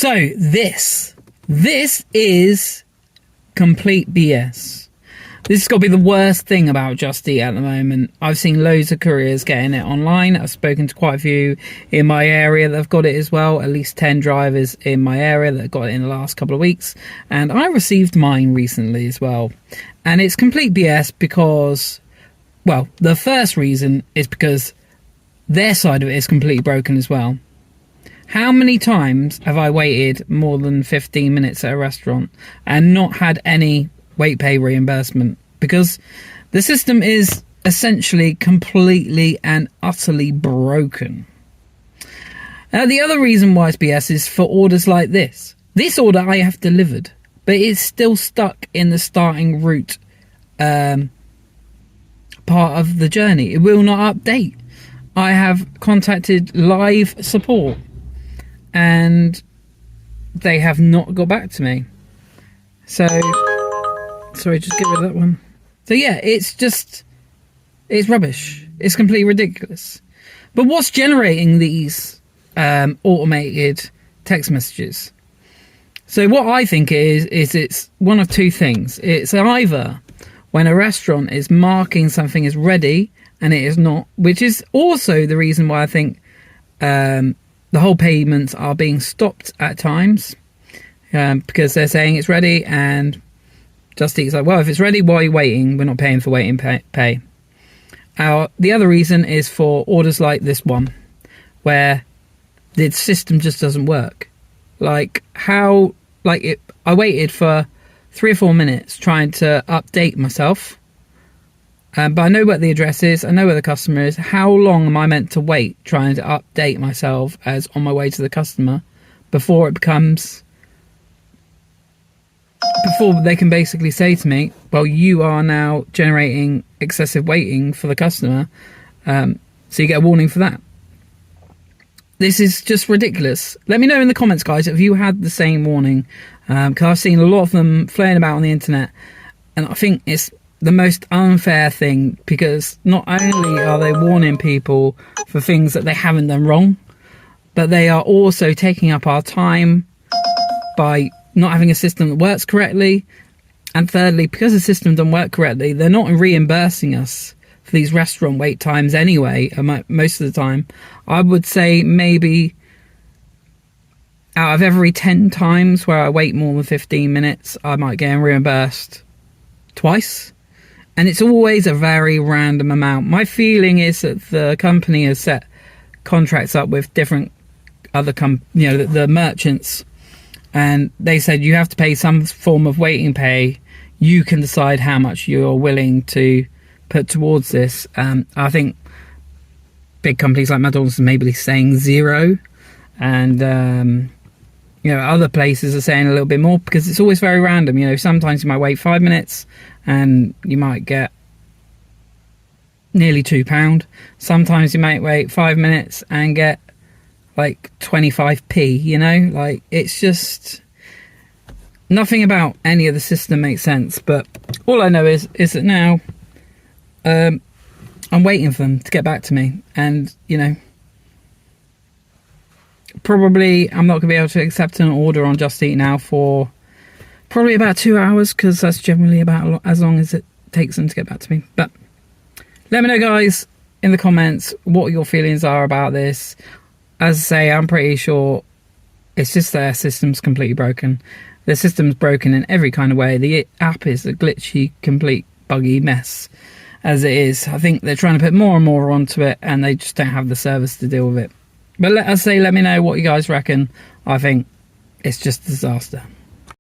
So this is complete BS. This has got to be the worst thing about Just Eat at the moment. I've seen loads of couriers getting it online. I've spoken to quite a few in my area that have got it as well. At least 10 drivers in my area that got it in the last couple of weeks. And I received mine recently as well. And it's complete BS because, well, the first reason is because their side of it is completely broken as well. How many times have I waited more than 15 minutes at a restaurant and not had any wait pay reimbursement? Because the system is essentially completely and utterly broken. Now, the other reason why it's BS is for orders like this. This order I have delivered, but it's still stuck in the starting route part of the journey. It will not update. I have contacted live support and they have not got back to me. So, sorry, just get rid of that one. So yeah, it's rubbish. It's completely ridiculous. But what's generating these automated text messages? So what I think is it's one of two things. It's either when a restaurant is marking something as ready and it is not, which is also the reason why I think the whole payments are being stopped at times, because they're saying it's ready and Just Eat's like, well, if it's ready, why are you waiting? We're not paying for waiting pay. The other reason is for orders like this one, where the system just doesn't work. I waited for 3 or 4 minutes trying to update myself. But I know what the address is. I know where the customer is. How long am I meant to wait trying to update myself as on my way to the customer before it becomes... before they can basically say to me, well, you are now generating excessive waiting for the customer. So you get a warning for that. This is just ridiculous. Let me know in the comments, guys, if you had the same warning. Because I've seen a lot of them flying about on the internet. And I think it's the most unfair thing, because not only are they warning people for things that they haven't done wrong, but they are also taking up our time by not having a system that works correctly. And thirdly, because the system doesn't work correctly, they're not reimbursing us for these restaurant wait times anyway, most of the time. I would say maybe out of every 10 times where I wait more than 15 minutes, I might get reimbursed twice. And it's always a very random amount. My feeling is that the company has set contracts up with different other the merchants, and they said you have to pay some form of waiting pay. You can decide how much you're willing to put towards this. I think big companies like McDonald's are maybe saying 0, and other places are saying a little bit more, because it's always very random. Sometimes you might wait 5 minutes and you might get nearly £2. Sometimes you might wait 5 minutes and get like 25p. It's just nothing about any of the system makes sense. But all I know is that now I'm waiting for them to get back to me, and probably I'm not going to be able to accept an order on Just Eat now for probably about 2 hours, because that's generally about as long as it takes them to get back to me. But let me know, guys, in the comments what your feelings are about this. As I say, I'm pretty sure it's just their system's completely broken. The system's broken in every kind of way. The app is a glitchy, complete, buggy mess as it is. I think they're trying to put more and more onto it, and they just don't have the service to deal with it. But let me know what you guys reckon. I think it's just a disaster.